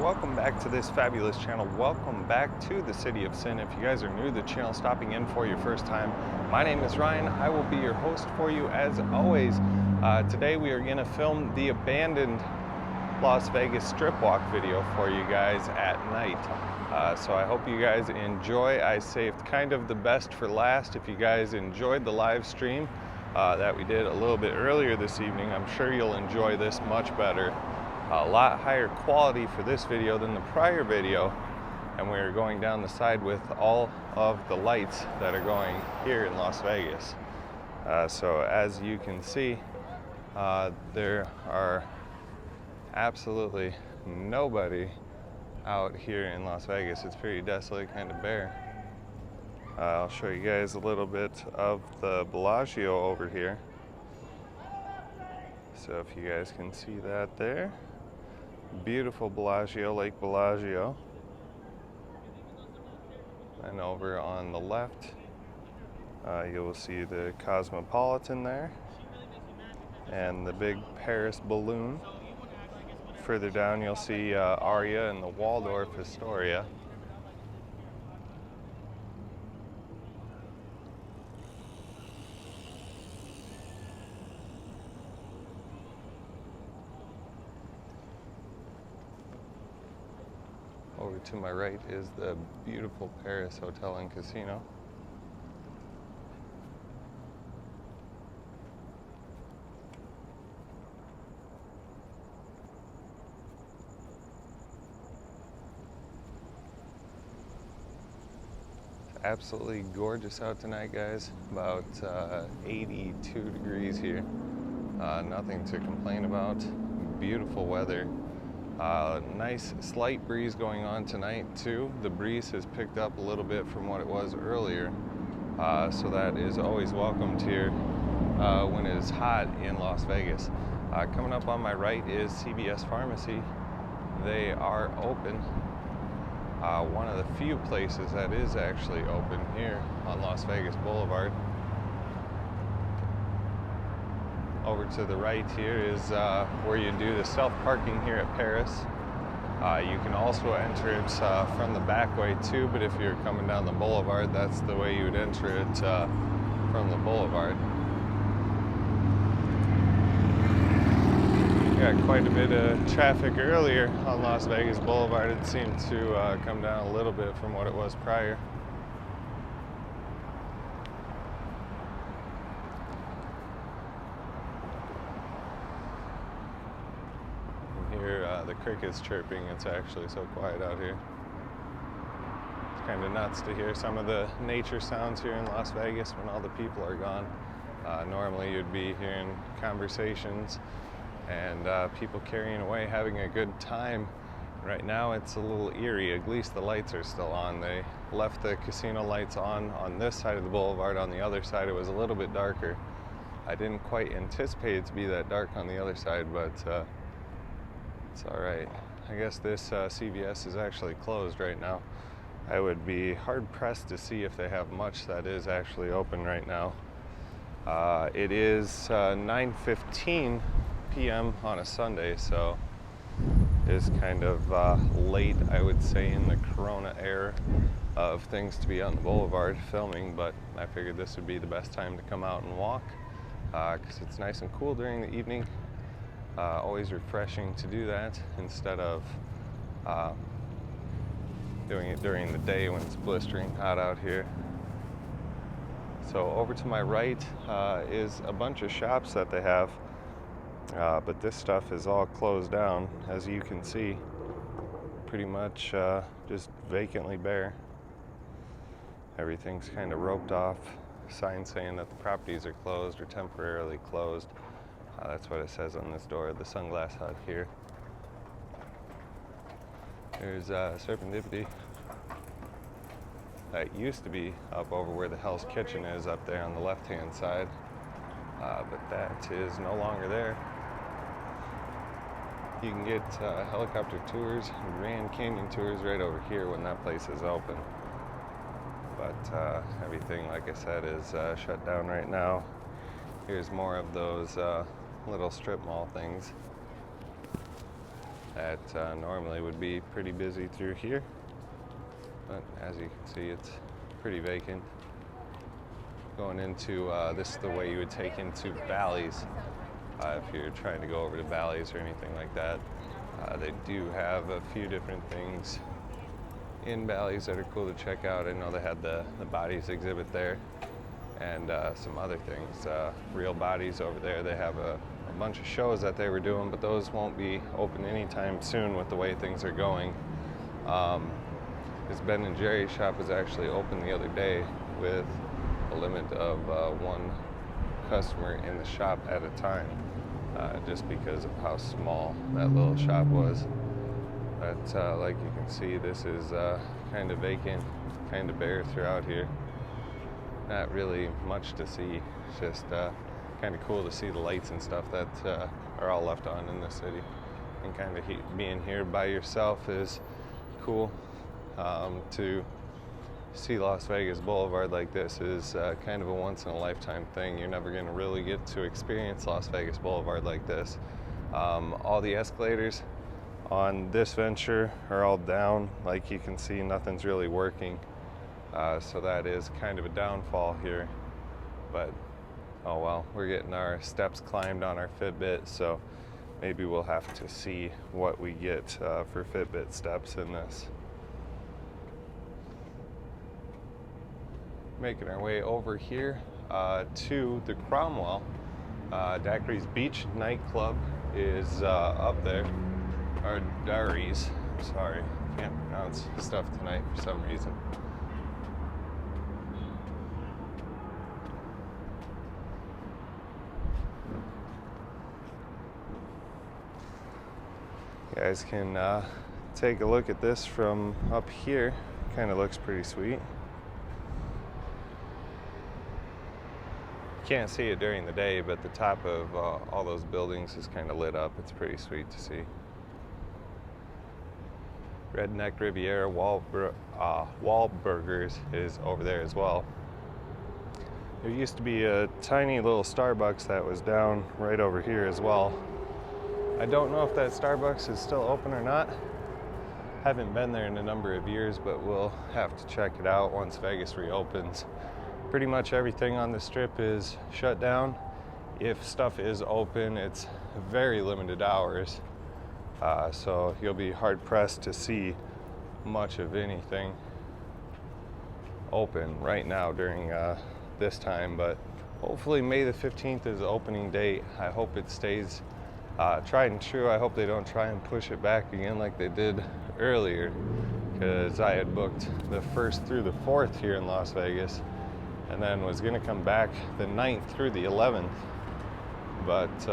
welcome back to this fabulous channel. Welcome back to the City of Sin. If you guys are new to the channel, stopping in for your first time, my name is Ryan. I will be your host for you as always. Today we are going to film the abandoned Las Vegas strip walk video for you guys at night. So I hope you guys enjoy. I saved kind of the best for last. If you guys enjoyed the live stream that we did a little bit earlier this evening, I'm sure you'll enjoy this much better. A lot higher quality for this video than the prior video, and we're going down the side with all of the lights that are going here in Las Vegas. So as you can see, there are absolutely nobody out here in Las Vegas. It's pretty desolate, kind of bare. I'll show you guys a little bit of the Bellagio over here. So if you guys can see that there. Beautiful Bellagio, Lake Bellagio. And over on the left, you will see the Cosmopolitan there and the big Paris balloon. Further down, you'll see Aria and the Waldorf Astoria. Over to my right is the beautiful Paris Hotel and Casino. It's absolutely gorgeous out tonight, guys. About 82 degrees here. Nothing to complain about. Beautiful weather. Nice slight breeze going on tonight too. The breeze has picked up a little bit from what it was earlier, so that is always welcomed here when it is hot in Las Vegas. Coming up on my right is Cbs Pharmacy. They are open. One of the few places that is actually open here on Las Vegas Boulevard. Over to the right here is where you do the self-parking here at Paris. You can also enter it from the back way too, but if you're coming down the boulevard, that's the way you would enter it from the boulevard. Got quite a bit of traffic earlier on Las Vegas Boulevard. It seemed to come down a little bit from what it was prior. The crickets chirping. It's actually so quiet out here. It's kind of nuts to hear some of the nature sounds here in Las Vegas when all the people are gone. Normally you'd be hearing conversations and people carrying away, having a good time. Right now it's a little eerie. At least the lights are still on. They left the casino lights on this side of the boulevard. On the other side it was a little bit darker. I didn't quite anticipate it to be that dark on the other side, but it's all right. I guess this CVS is actually closed right now. I would be hard-pressed to see if they have much that is actually open right now. It is 9:15 p.m. on a Sunday, so it is kind of late, I would say, in the Corona era of things to be on the boulevard filming, but I figured this would be the best time to come out and walk because it's nice and cool during the evening. Always refreshing to do that instead of doing it during the day when it's blistering hot out here. So over to my right is a bunch of shops that they have, but this stuff is all closed down, as you can see. Pretty much just vacantly bare. Everything's kind of roped off. Signs saying that the properties are closed or temporarily closed. That's what it says on this door. The Sunglass Hut here. There's Serendipity. That used to be up over where the Hell's Kitchen is, up there on the left-hand side. But that is no longer there. You can get helicopter tours, Grand Canyon tours right over here when that place is open. But everything, like I said, is shut down right now. Here's more of those little strip mall things. that normally would be pretty busy through here, but as you can see, it's pretty vacant. Going into, this is the way you would take into Bally's if you're trying to go over to Bally's or anything like that. They do have a few different things in Bally's that are cool to check out. I know they had the bodies exhibit there and some other things. Real Bodies over there, they have a bunch of shows that they were doing, but those won't be open anytime soon with the way things are going. This Ben & Jerry's shop was actually open the other day with a limit of one customer in the shop at a time, just because of how small that little shop was. But like you can see, this is kind of vacant, kind of bare throughout here. Not really much to see. It's just kind of cool to see the lights and stuff that are all left on in the city. And kind of being here by yourself is cool. To see Las Vegas Boulevard like this is kind of a once-in-a-lifetime thing. You're never going to really get to experience Las Vegas Boulevard like this. All the escalators on this venture are all down. Like you can see, nothing's really working. So that is kind of a downfall here. But oh well, we're getting our steps climbed on our Fitbit, so maybe we'll have to see what we get for Fitbit steps in this. Making our way over here to the Cromwell. Daiquiri's Beach Nightclub is up there. Or Daiquiris, sorry, can't pronounce stuff tonight for some reason. You guys can take a look at this from up here. Kind of looks pretty sweet. Can't see it during the day, but the top of all those buildings is kind of lit up. It's pretty sweet to see. Redneck Riviera Wahlburgers is over there as well. There used to be a tiny little Starbucks that was down right over here as well. I don't know if that Starbucks is still open or not. Haven't been there in a number of years, but we'll have to check it out once Vegas reopens. Pretty much everything on the strip is shut down. If stuff is open, it's very limited hours. So you'll be hard pressed to see much of anything open right now during this time, but hopefully May the 15th is the opening date. I hope it stays tried and true. I hope they don't try and push it back again like they did earlier, because I had booked the 1st through the 4th here in Las Vegas and then was going to come back the 9th through the 11th, but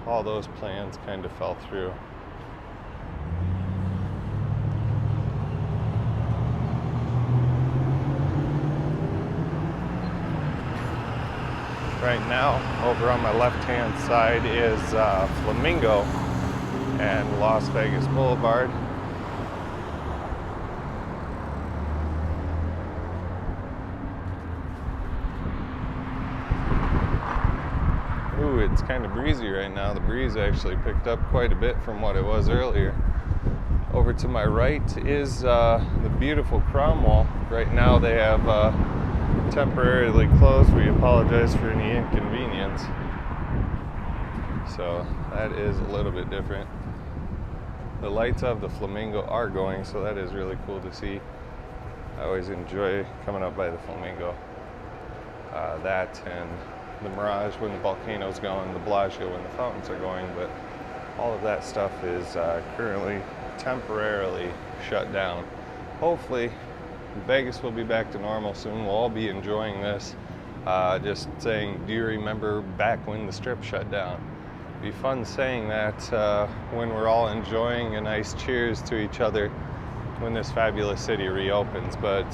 all those plans kind of fell through. Right now, over on my left-hand side is Flamingo and Las Vegas Boulevard. Ooh, it's kind of breezy right now. The breeze actually picked up quite a bit from what it was earlier. Over to my right is the beautiful Cromwell. Right now they have temporarily closed. We apologize for any inconvenience. So that is a little bit different. The lights of the Flamingo are going, so that is really cool to see. I always enjoy coming up by the Flamingo. That and the Mirage when the volcano's going, the Bellagio when the fountains are going, but all of that stuff is currently temporarily shut down. Hopefully Vegas will be back to normal soon. We'll all be enjoying this. Just saying, do you remember back when the strip shut down? It'd be fun saying that when we're all enjoying a nice cheers to each other when this fabulous city reopens. But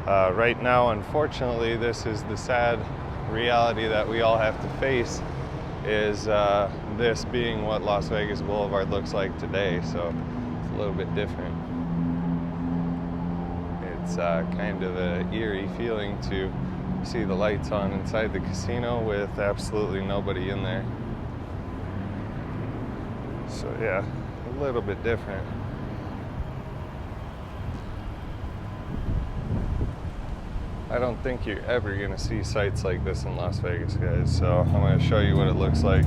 right now, unfortunately, this is the sad reality that we all have to face, is this being what Las Vegas Boulevard looks like today. So it's a little bit different. It's kind of an eerie feeling to see the lights on inside the casino with absolutely nobody in there. So yeah, little bit different. I don't think you're ever going to see sights like this in Las Vegas, guys. So I'm going to show you what it looks like.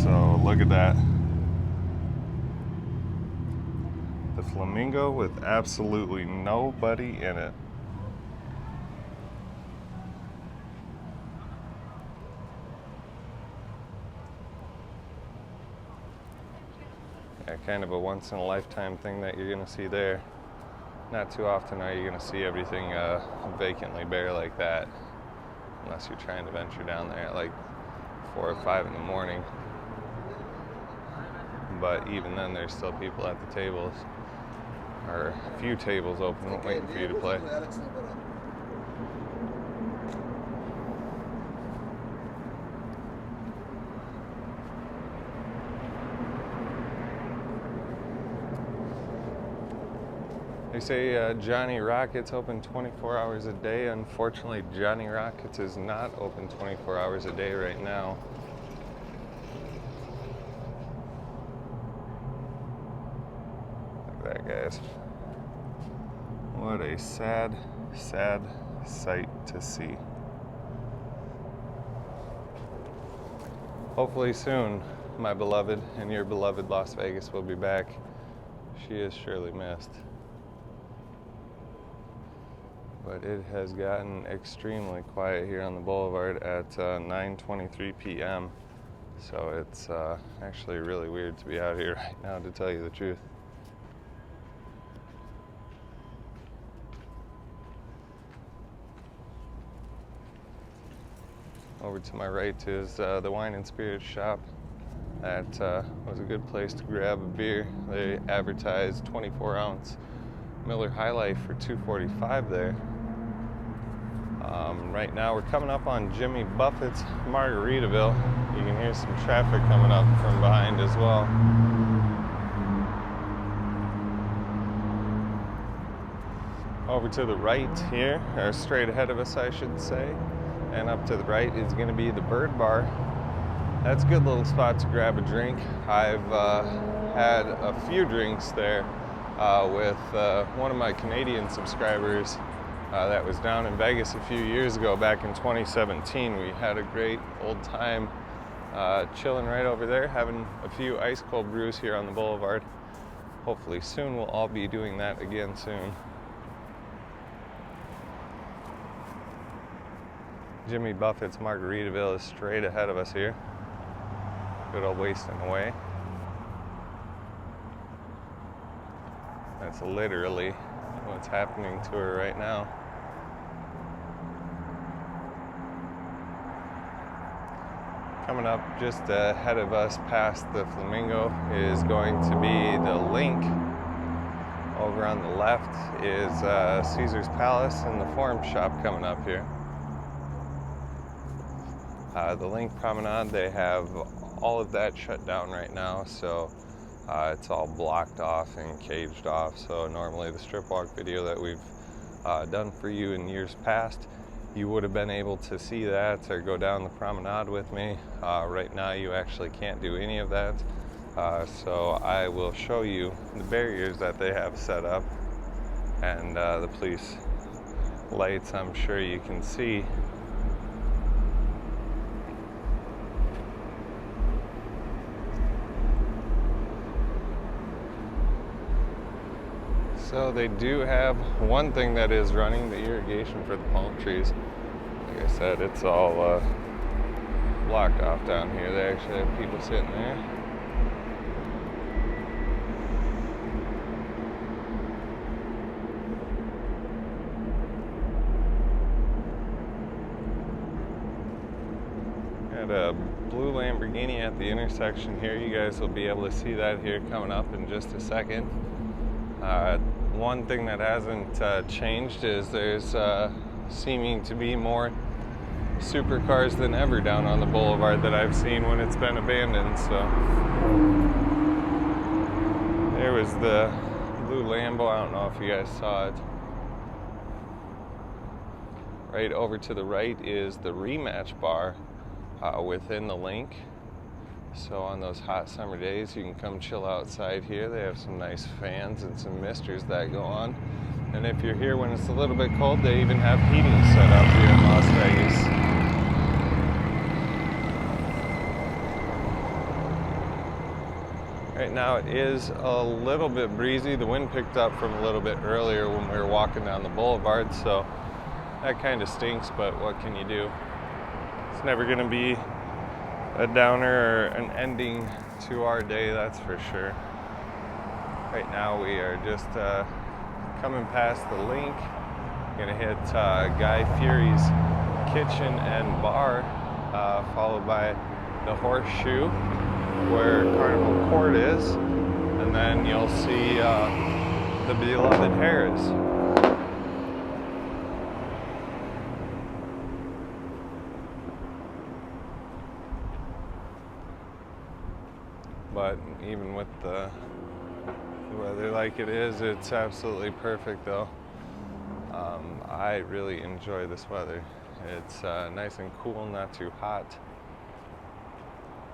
So look at that. The Flamingo with absolutely nobody in it. Yeah, kind of a once in a lifetime thing that you're going to see there. Not too often are you going to see everything vacantly bare like that, unless you're trying to venture down there at like 4 or 5 in the morning. But even then, there's still people at the tables, or a few tables open waiting for you to play. They say Johnny Rockets open 24 hours a day. Unfortunately, Johnny Rockets is not open 24 hours a day right now. Look at that, guys. What a sad, sad sight to see. Hopefully soon, my beloved and your beloved Las Vegas will be back. She is surely missed. But it has gotten extremely quiet here on the boulevard at 9:23 p.m. So it's actually really weird to be out here right now, to tell you the truth. Over to my right is the wine and spirits shop. That was a good place to grab a beer. They advertised 24-ounce Miller High Life for $2.45 there. Right now we're coming up on Jimmy Buffett's Margaritaville. You can hear some traffic coming up from behind as well. Over to the right here, or straight ahead of us I should say, and up to the right is going to be the Bird Bar. That's a good little spot to grab a drink. I've had a few drinks there with one of my Canadian subscribers that was down in Vegas a few years ago, back in 2017. We had a great old time chilling right over there, having a few ice cold brews here on the boulevard. Hopefully soon we'll all be doing that again soon. Jimmy Buffett's Margaritaville is straight ahead of us here. Good old wasting away. That's literally what's happening to her right now. Coming up just ahead of us past the Flamingo is going to be the Link. Over on the left is Caesar's Palace and the Forum Shop coming up here. The Link Promenade, they have all of that shut down right now, so it's all blocked off and caged off. So normally the strip walk video that we've done for you in years past, you would have been able to see that or go down the promenade with me. Right now you actually can't do any of that. So I will show you the barriers that they have set up, and the police lights I'm sure you can see. So they do have one thing that is running, the irrigation for the palm trees. Like I said, it's all blocked off down here. They actually have people sitting there. Got a blue Lamborghini at the intersection here. You guys will be able to see that here coming up in just a second. One thing that hasn't changed is there's seeming to be more supercars than ever down on the boulevard that I've seen when it's been abandoned. So there was the blue Lambo. I don't know if you guys saw it. Right over to the right is the Rematch Bar within the Link. So on those hot summer days, you can come chill outside here. They have some nice fans and some misters that go on. And if you're here when it's a little bit cold, they even have heating set up here in Las Vegas. Right now it is a little bit breezy. The wind picked up from a little bit earlier when we were walking down the boulevard, so that kind of stinks, but what can you do? It's never going to be a downer or an ending to our day, that's for sure. Right now we are just coming past the link. Gonna hit Guy Fieri's Kitchen and Bar, followed by the Horseshoe, where Carnival Court is, and then you'll see the beloved Harrah's. But even with the weather like it is, it's absolutely perfect though. I really enjoy this weather. It's nice and cool, not too hot.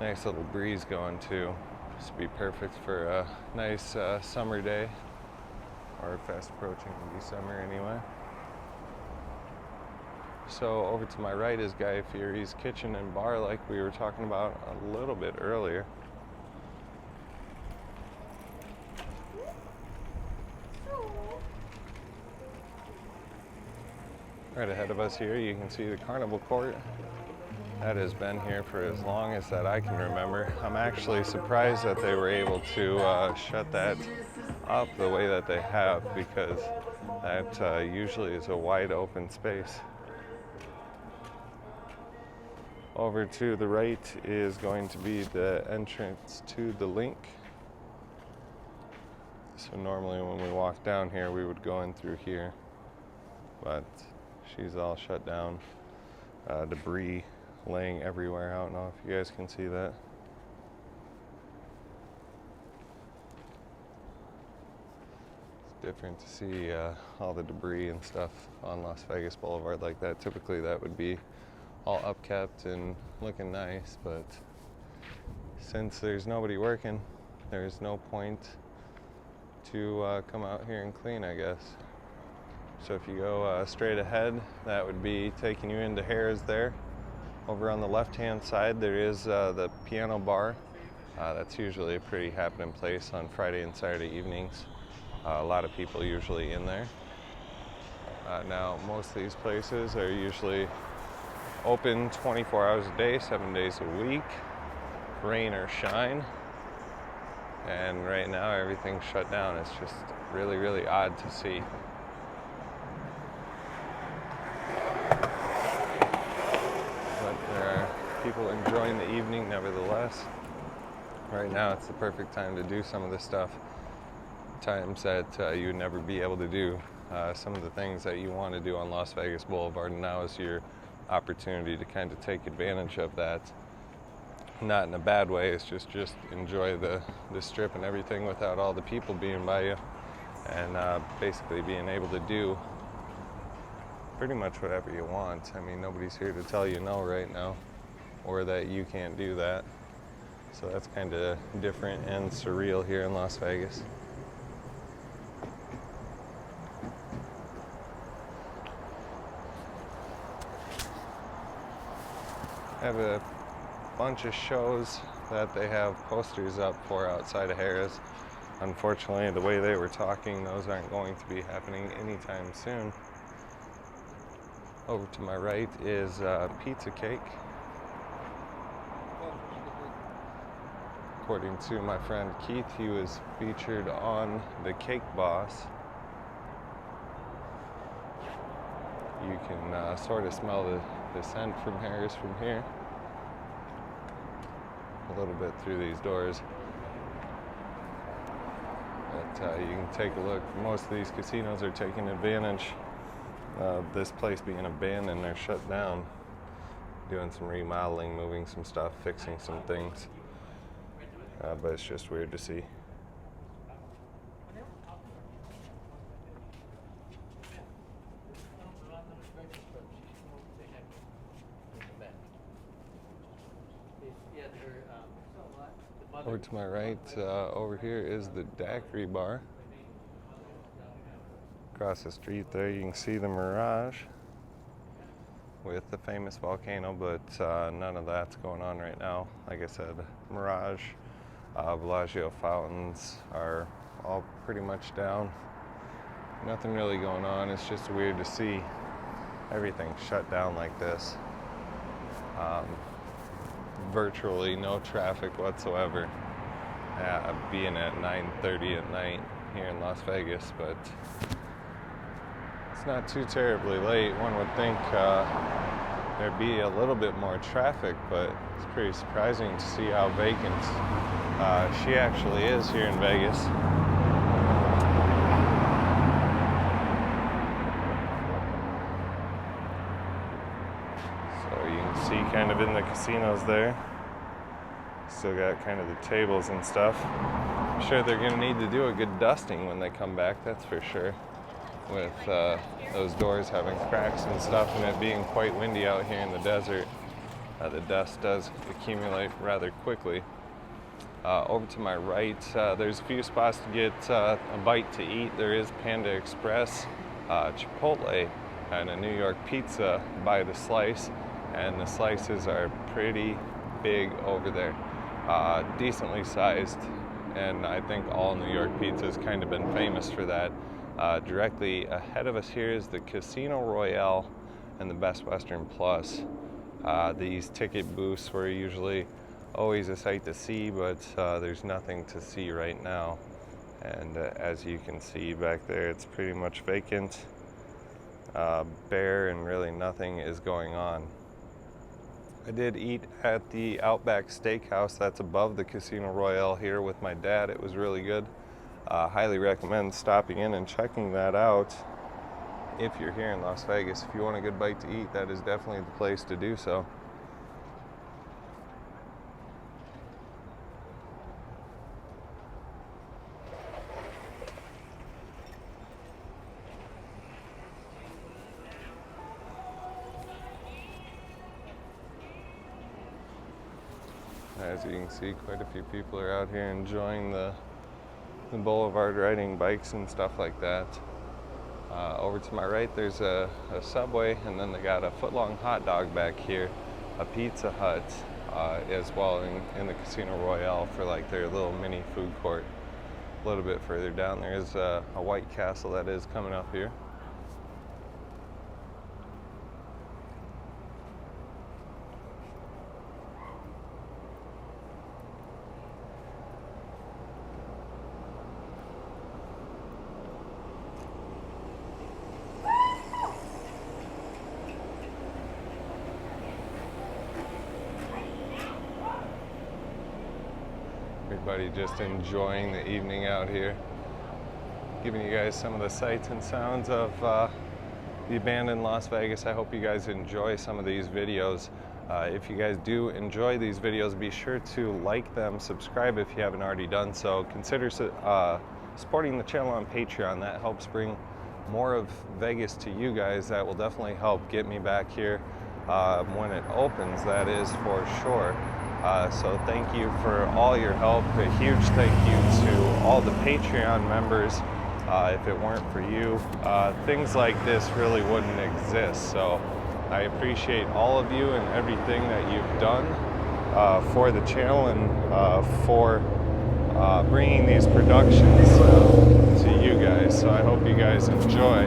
Nice little breeze going too. This would be perfect for a nice summer day, or fast approaching December anyway. So over to my right is Guy Fieri's Kitchen and Bar, like we were talking about a little bit earlier. Right ahead of us here, you can see the Carnival Court. That has been here for as long as that I can remember. I'm actually surprised that they were able to shut that up the way that they have, because that usually is a wide open space. Over to the right is going to be the entrance to the link. So normally when we walk down here, we would go in through here, but she's all shut down. Debris laying everywhere. I don't know if you guys can see that. It's different to see all the debris and stuff on Las Vegas Boulevard like that. Typically that would be all upkept and looking nice, but since there's nobody working, there's no point to come out here and clean, I guess. So if you go straight ahead, that would be taking you into Harrah's there. Over on the left-hand side, there is the piano bar. That's usually a pretty happening place on Friday and Saturday evenings. A lot of people usually in there. Now, most of these places are usually open 24 hours a day, 7 days a week, rain or shine. And right now, everything's shut down. It's just really, really odd to see. People enjoying the evening nevertheless. Right now it's the perfect time to do some of this stuff. Times that you would never be able to do some of the things that you want to do on Las Vegas Boulevard, and now is your opportunity to kind of take advantage of that. Not in a bad way, it's just enjoy the strip and everything without all the people being by you, and basically being able to do pretty much whatever you want. I mean, nobody's here to tell you no right now, or that you can't do that. So that's kind of different and surreal here in Las Vegas. I have a bunch of shows that they have posters up for outside of Harrah's. Unfortunately, the way they were talking, those aren't going to be happening anytime soon. Over to my right is Pizza Cake. According to my friend Keith, he was featured on The Cake Boss. You can sort of smell the scent from Harrah's from here. A little bit through these doors. But you can take a look. Most of these casinos are taking advantage of this place being abandoned. They're shut down. Doing some remodeling, moving some stuff, fixing some things. But it's just weird to see. Over to my right, over here is the Daiquiri Bar. Across the street there, you can see the Mirage with the famous volcano, but none of that's going on right now. Like I said, Mirage, Bellagio fountains are all pretty much down. Nothing really going on. It's just weird to see everything shut down like this. Virtually no traffic whatsoever. Being at 9:30 at night here in Las Vegas, but it's not too terribly late. One would think there'd be a little bit more traffic, but it's pretty surprising to see how vacant she actually is here in Vegas. So you can see kind of in the casinos there, still got kind of the tables and stuff. I'm sure they're going to need to do a good dusting when they come back, that's for sure. With those doors having cracks and stuff and it being quite windy out here in the desert, the dust does accumulate rather quickly. Over to my right, there's a few spots to get a bite to eat. There is Panda Express, Chipotle, and a New York pizza by the slice, and the slices are pretty big over there, decently sized, and I think all New York pizza's kind of been famous for that. Directly ahead of us here is the Casino Royale and the Best Western Plus. These ticket booths were usually always a sight to see, but there's nothing to see right now. And as you can see back there, it's pretty much vacant, bare, and really nothing is going on. I did eat at the Outback Steakhouse that's above the Casino Royale here with my dad. It was really good. Highly recommend stopping in and checking that out if you're here in Las Vegas. If you want a good bite to eat, that is definitely the place to do so. As you can see, quite a few people are out here enjoying the boulevard, riding bikes and stuff like that. Over to my right, there's a Subway, and then they got a foot-long hot dog back here, a Pizza Hut as well in the Casino Royale for like their little mini food court. A little bit further down there is a White Castle that is coming up here. Everybody just enjoying the evening out here. Giving you guys some of the sights and sounds of the abandoned Las Vegas. I hope you guys enjoy some of these videos. If you guys do enjoy these videos, be sure to like them, subscribe if you haven't already done so. Consider supporting the channel on Patreon. That helps bring more of Vegas to you guys. That will definitely help get me back here when it opens, that is for sure. So thank you for all your help. A huge thank you to all the Patreon members. If it weren't for you, things like this really wouldn't exist. So I appreciate all of you and everything that you've done for the channel and for bringing these productions to you guys. So I hope you guys enjoy.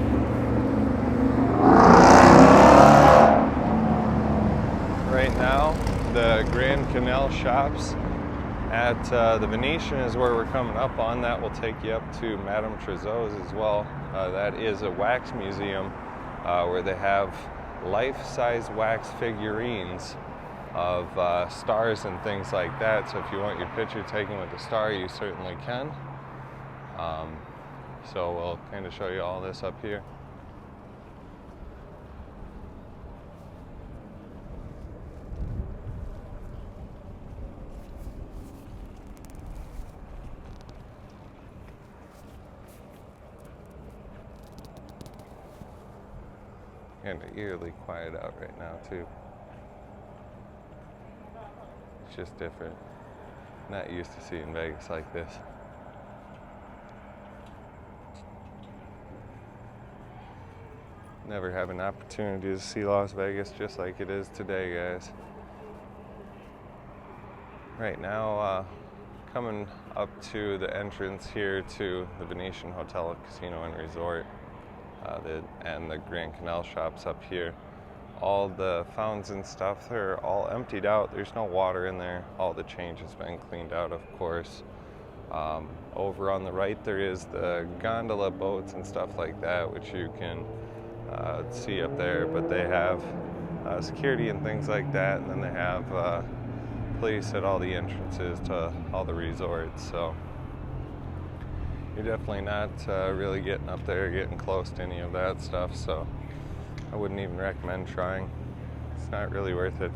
Right now, the Grand Canal shops at the Venetian is where we're coming up on. That will take you up to Madame Tussauds as well. That is a wax museum where they have life-size wax figurines of stars and things like that. So if you want your picture taken with a star, you certainly can. So we'll kind of show you all this up here. Kind of eerily quiet out right now too. It's just different. Not used to seeing Vegas like this. Never have an opportunity to see Las Vegas just like it is today, guys. Right now, coming up to the entrance here to the Venetian Hotel, Casino and Resort, and the Grand Canal shops up here. All the fountains and stuff, they're all emptied out. There's no water in there. All the change has been cleaned out, of course. Over on the right, there is the gondola boats and stuff like that, which you can see up there, but they have security and things like that, and then they have police at all the entrances to all the resorts, so you're definitely not really getting up there, getting close to any of that stuff, so I wouldn't even recommend trying. It's not really worth it.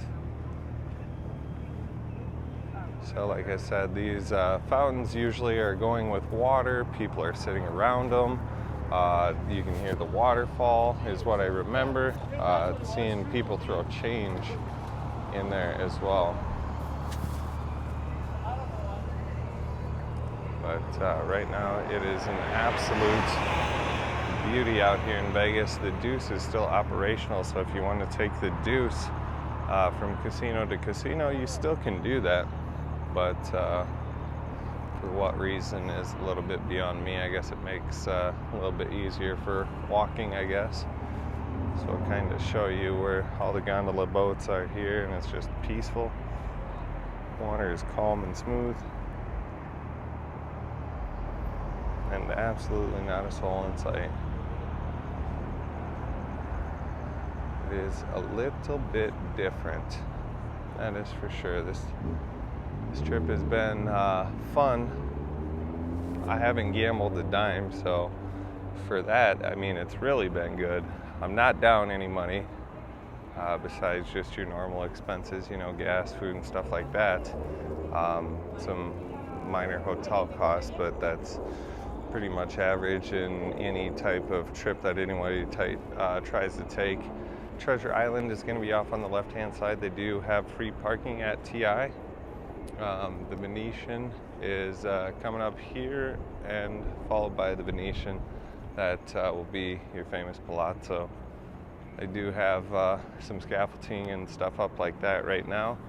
So like I said, these fountains usually are going with water. People are sitting around them. You can hear the waterfall is what I remember. Seeing people throw change in there as well. But right now it is an absolute beauty out here in Vegas. The Deuce is still operational, so if you want to take the Deuce from casino to casino, you still can do that. But for what reason is a little bit beyond me. I guess it makes a little bit easier for walking, I guess. So I'll kind of show you where all the gondola boats are here, and it's just peaceful. Water is calm and smooth. And absolutely not a soul in sight. It is a little bit different. That is for sure. This trip has been fun. I haven't gambled a dime, so for that, I mean, it's really been good. I'm not down any money besides just your normal expenses, you know, gas, food, and stuff like that. Some minor hotel costs, but that's pretty much average in any type of trip that anybody tries to take. Treasure Island is going to be off on the left-hand side. They do have free parking at TI. The Venetian is coming up here, and followed by the Venetian. That will be your famous Palazzo. They do have some scaffolding and stuff up like that right now,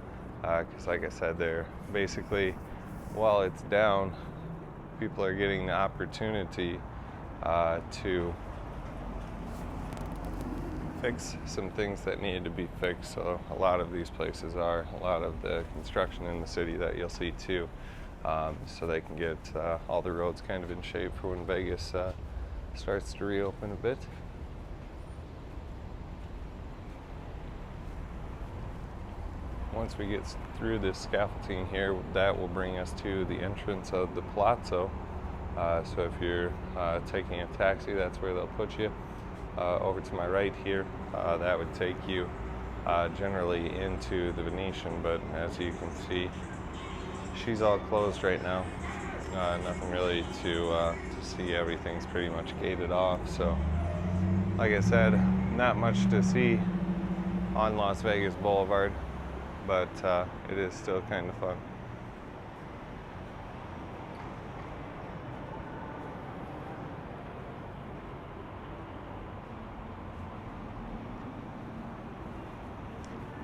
because like I said, they're basically, while it's down, people are getting the opportunity to fix some things that needed to be fixed. So a lot of these places are, a lot of the construction in the city that you'll see too, so they can get all the roads kind of in shape for when Vegas starts to reopen a bit. Once we get through this scaffolding here, that will bring us to the entrance of the Palazzo. So if you're taking a taxi, that's where they'll put you. Over to my right here, that would take you generally into the Venetian, but as you can see, she's all closed right now. Nothing really to see. Everything's pretty much gated off. So like I said, not much to see on Las Vegas Boulevard, but it is still kind of fun.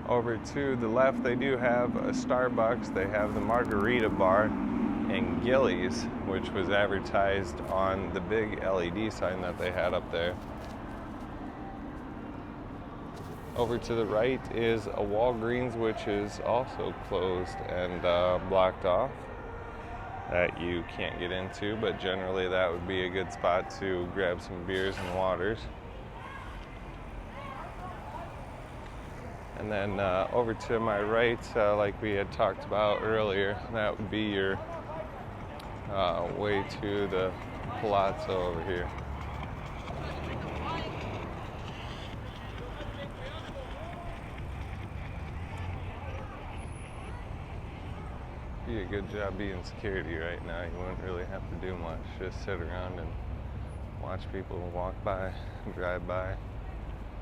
Over to the left, they do have a Starbucks. They have the Margaritaville Bar and Gillies, which was advertised on the big LED sign that they had up there. Over to the right is a Walgreens, which is also closed and blocked off, that you can't get into, but generally that would be a good spot to grab some beers and waters. And then over to my right, like we had talked about earlier, that would be your way to the Palazzo over here. Be a good job being security right now. You wouldn't really have to do much. Just sit around and watch people walk by, drive by.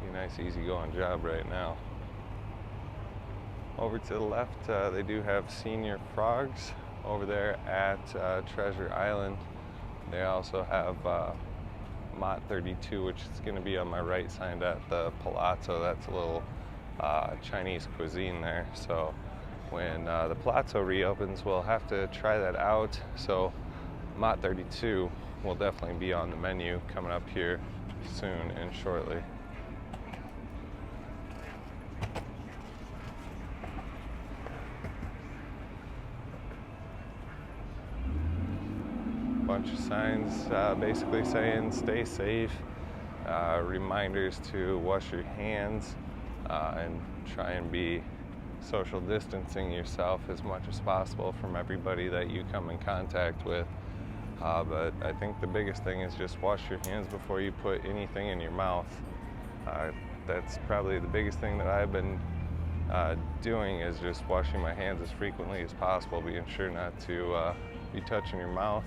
Be a nice, easygoing job right now. Over to the left, they do have Senior Frogs, over there at Treasure Island. They also have Mott 32, which is going to be on my right side at the Palazzo. That's a little Chinese cuisine there. So when the Palazzo reopens, we'll have to try that out. So Mott 32 will definitely be on the menu coming up here soon and shortly. Bunch of signs basically saying stay safe, reminders to wash your hands, and try and be social distancing yourself as much as possible from everybody that you come in contact with. But I think the biggest thing is just wash your hands before you put anything in your mouth. That's probably the biggest thing that I've been doing, is just washing my hands as frequently as possible, being sure not to be touching your mouth.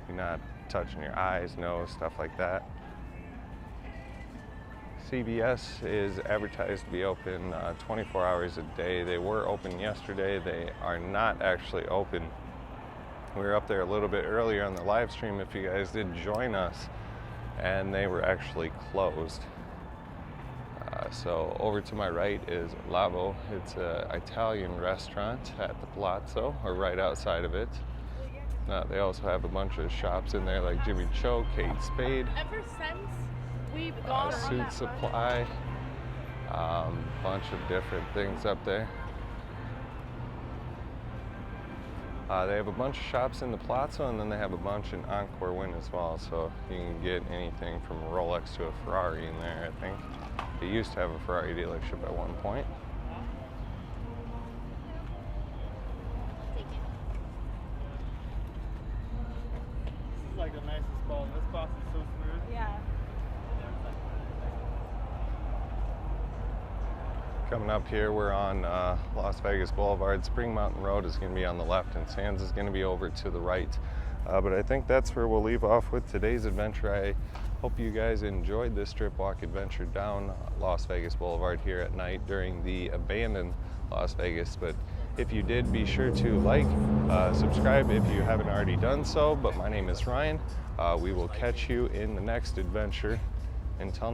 You're not touching your eyes, nose, stuff like that. CBS is advertised to be open 24 hours a day. They were open yesterday. They are not actually open. We were up there a little bit earlier on the live stream if you guys did join us, and they were actually closed. So over to my right is Lavo. It's an Italian restaurant at the Palazzo, or right outside of it. They also have a bunch of shops in there like Jimmy Cho, Kate Spade, Ever since we've gone Suit Supply, bunch of different things up there. They have a bunch of shops in the Palazzo, and then they have a bunch in Encore Wynn as well, so you can get anything from a Rolex to a Ferrari in there, I think. They used to have a Ferrari dealership at one point. Like the nicest ball. This box is so smooth. Yeah. Coming up here, we're on Las Vegas Boulevard. Spring Mountain Road is going to be on the left, and Sands is going to be over to the right. But I think that's where we'll leave off with today's adventure. I hope you guys enjoyed this strip walk adventure down Las Vegas Boulevard here at night during the abandoned Las Vegas. But if you did, be sure to like, subscribe if you haven't already done so. But my name is Ryan. We will catch you in the next adventure. Until next time.